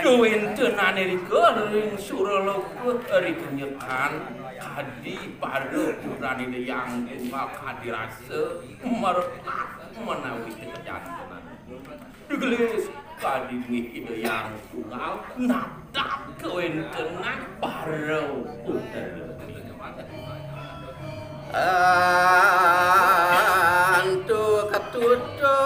Kewentenane rika ring suraloka rika nyekan kadi pada putrane yang tunggal kadi rasa meretak menawi kejantenan digelis kadi ngikide yang tunggal nadak kewentenan barau antu katuto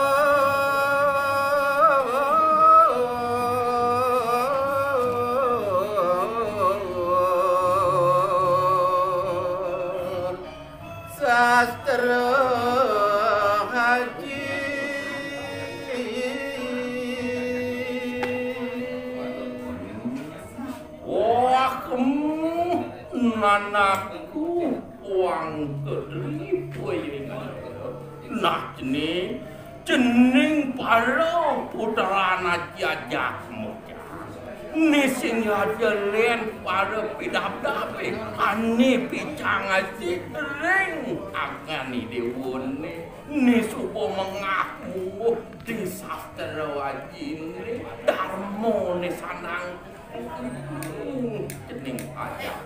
anakku uang kedripoy nah jening para putrana jajak muda nising hadelen para pidap-dape ane picang aji ring akani dewone ni supo mengaku di sastra wajine darmo ni sanang jening ajak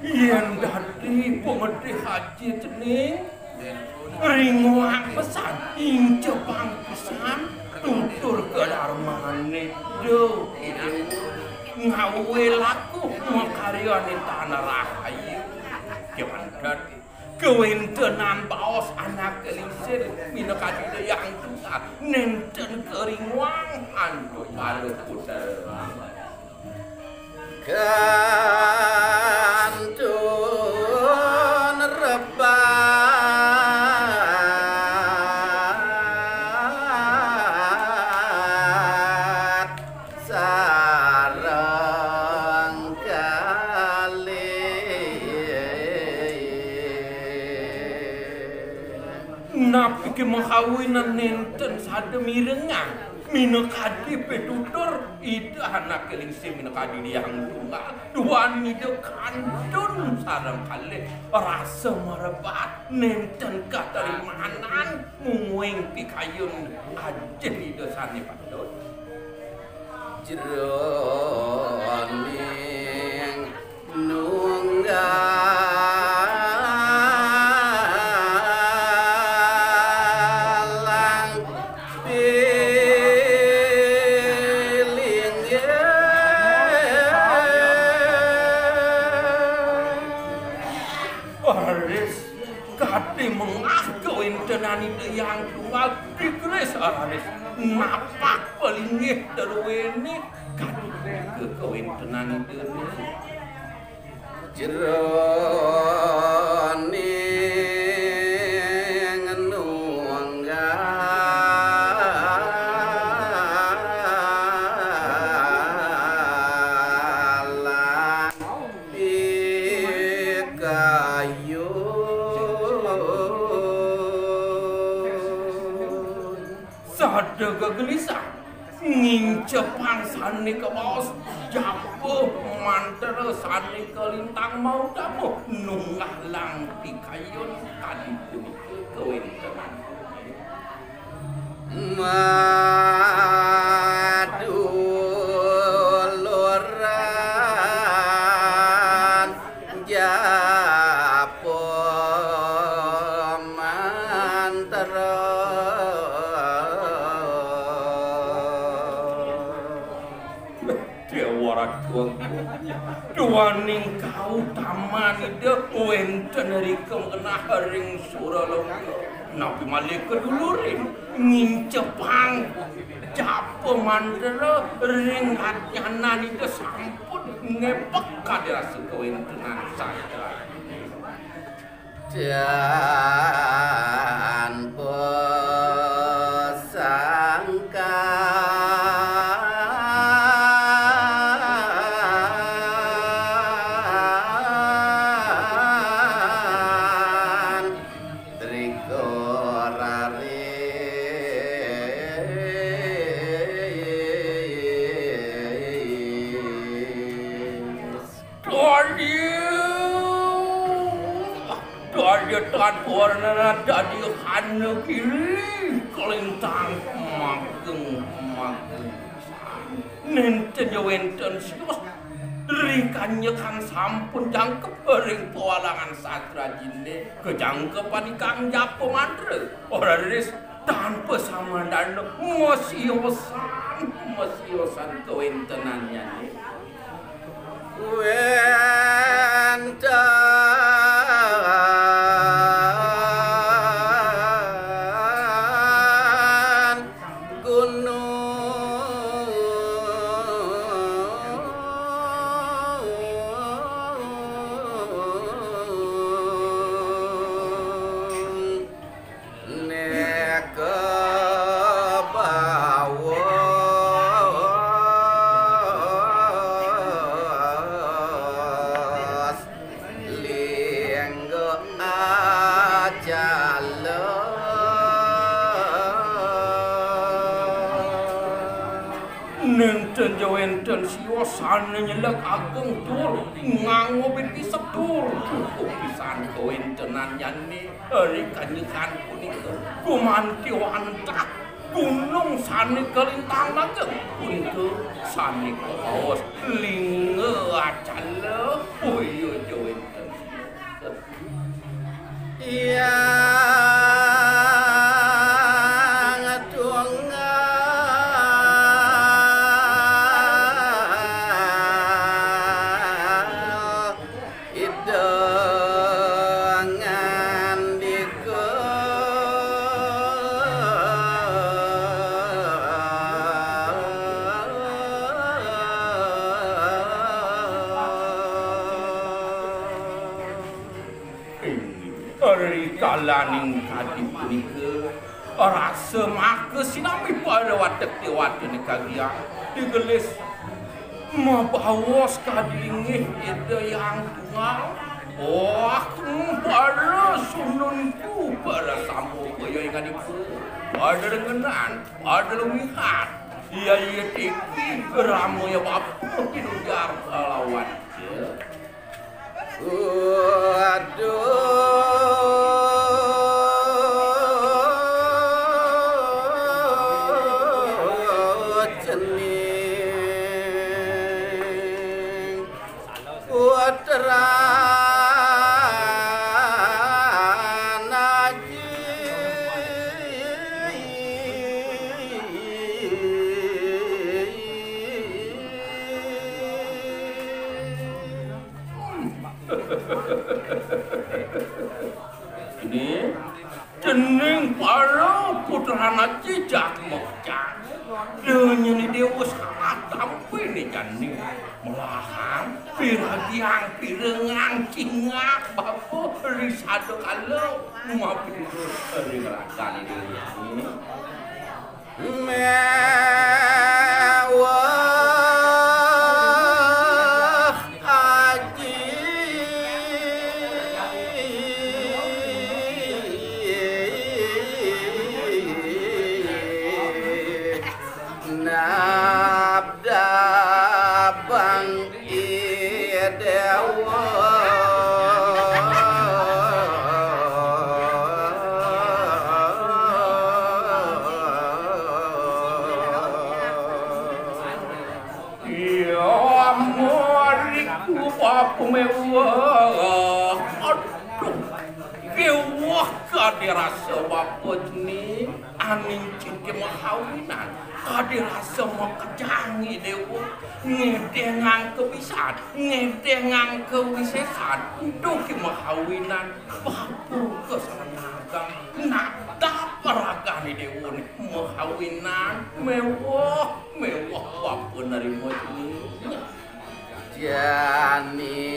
yen dadi pemedhi haji jening ringuang pesan ing Jepang pisan tutur kedarmane do ngawe laku makaryane tanah rahayu kewandan kewentenan baos anak kelisir minakadi yang tuta nenten keringuang antu baru puter kantun rebat sarang kali napi ke menghawinan nenten sademi rengang minakadi petutur ida anak kelingsi minakadi yang tunggal duan ida kantun sarang kali rasa merebat nenten katerimanan mumuing pikayun ajen ida sani padot jeroning nunggal yang tunggal dikeres araris napak pelingih terwene ke kewentenan itu jeroning nunggalan ikayu sada gelisah ngincepang sani ke bawah japo mantere sani ke lintang mau dapo nunggah lang pikayun kali puni kewentenan madu loran japo mantere ratuang duaning kau taman ide wenten rikem kena ring suralongga nabi malih kedulurin ngincepang japo mandera ring hatyanan ide sampun ngepek kaderasi kewentenan saya dan pesangka Tan warna dadi hanu kiri kelintang mageng nenten wenten sios rikanya kan sampun jangkep ring pewalangan satra jinde kejangkepan kang japo mandre ora ris tanpa samandan mosiosan kewentenannya nenten jawenten siosane nyelek ageng tur ngangobit isep tur pisan kewentenan yanni rikanyekan punika kumanti wantak gunung sani kelintang mageng punika sani kaos linge acale oyo jawenten iya kalaning kadi punika rasa maka sinami pada watek tiwatene kagian digelis mabawas kadingih itu yang tunggal pada sununku pada sampo kaya ingat ibu pada dengenan pada lumihat iya tiki ramu ya bapak kinujar lawan aduh ini jening para putrana cicak mokcak dengan ini dewa sangat tampi nih jening melahang piragiang pirengang cingak bapak risado kalau maafin ringrakan ini kadirasa bapak ni aning cinta mahawinan kadirasa makajangi dewa ngedengang kebisan ngedengang kewisesan duki mahawinan bapak kesenangan nak daparakan dewa ni mahawinan mewah bapak nerima ni jani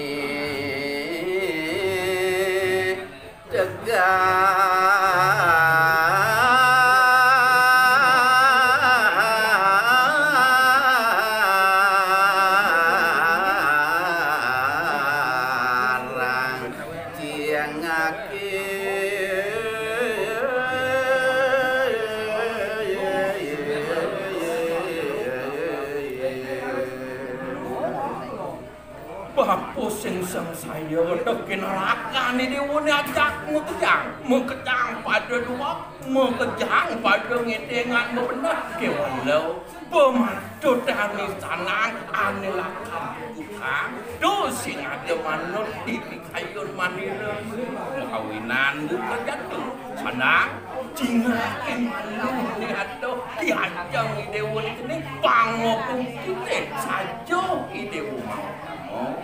sing saya tekin neraka ni dewa ni ajak mengkejang pada dua mengkejang pada ngedengan benar ke walau pematut ani sanang ane lakam buka dosing ada manut di pikayun manira kawinan buka jatuh sanang jingakin manut ni ada diajang ni dewa ni pangokung kita saja ni dewa mau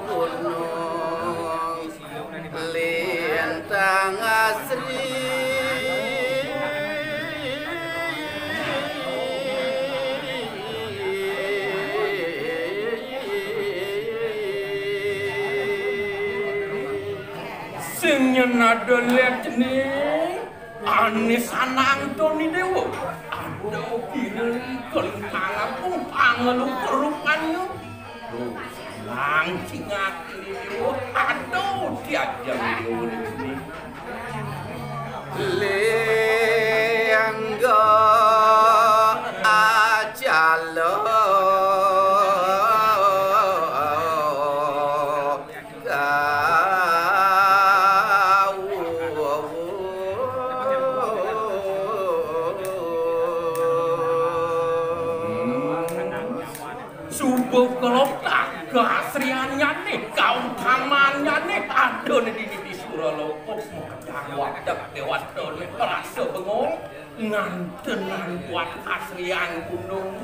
gunung lintang asri sing nyenada liat ni Ani sanang Tony Dewo, ada kiri kelintang aku pangelup-lupannya. Tuh, sanang cingak ini Dewo, ada diajang Dewo di sini. Lenggo ajalo. Keasriannya nih, keutamannya nih, ada nih di Suraloko mengedang wadah dewasa nih, perasa bengong ngantenan buat asrian gunung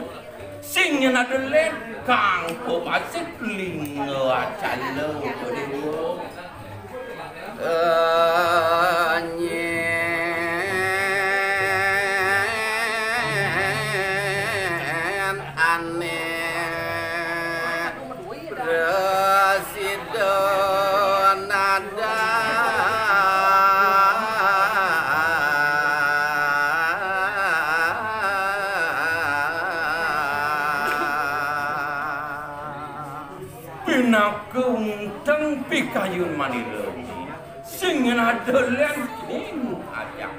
singin ada len kang popasit lingo acalo dewo nyen aneh Residon ada pinakung teng pikayun manila singin ada len king ajak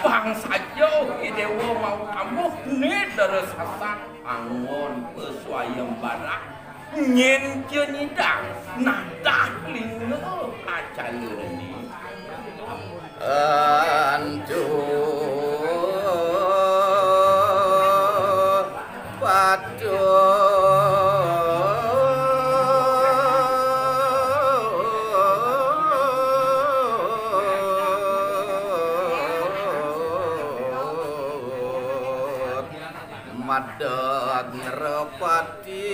bangsa jauh idewa mau kamu nih dari sasak angon pesuayam barak nyen jenidang nadah lingo acalu ini antu patu madag ngerepati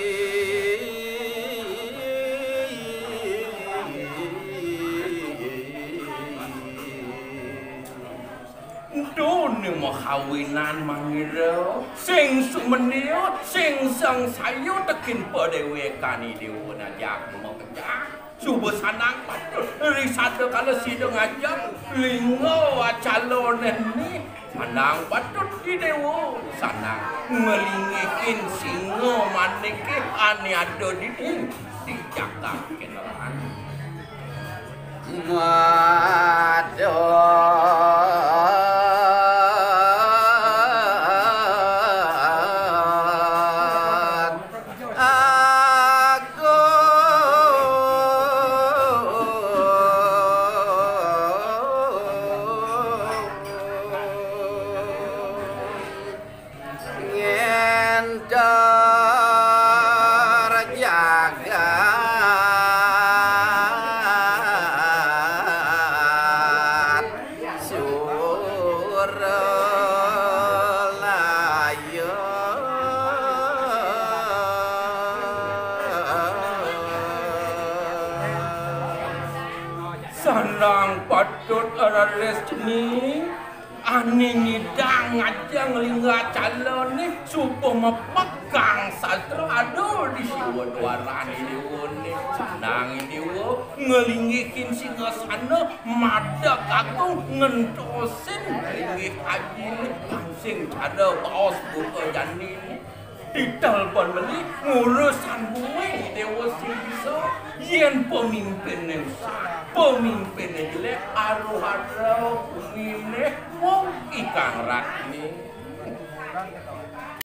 Doni mahawinan mangira sing sumenio sing sang sayo tekin padewe kani dewa najak mau kerja subuh sanang patut risada kalau sidang ajang lingo acalon ni sanang patut di dewa sanang ngelingekin singo manike ane ada di Jakarta kenalan Tanang patut arares ni ane ngidang aja ngelingga calon ni supo mepegang sastra aduh di siwa duarani diwone senang diwo ngelingikin singa sana madak aku ngentosin ngelingih haji ni langsing ada baos buka jani ni ditelepon beli ngurusan gue dewa sing bisa yen pemimpin yang sah pemimpin yang jelek aruh-aruh pemimpin wong ikang ratni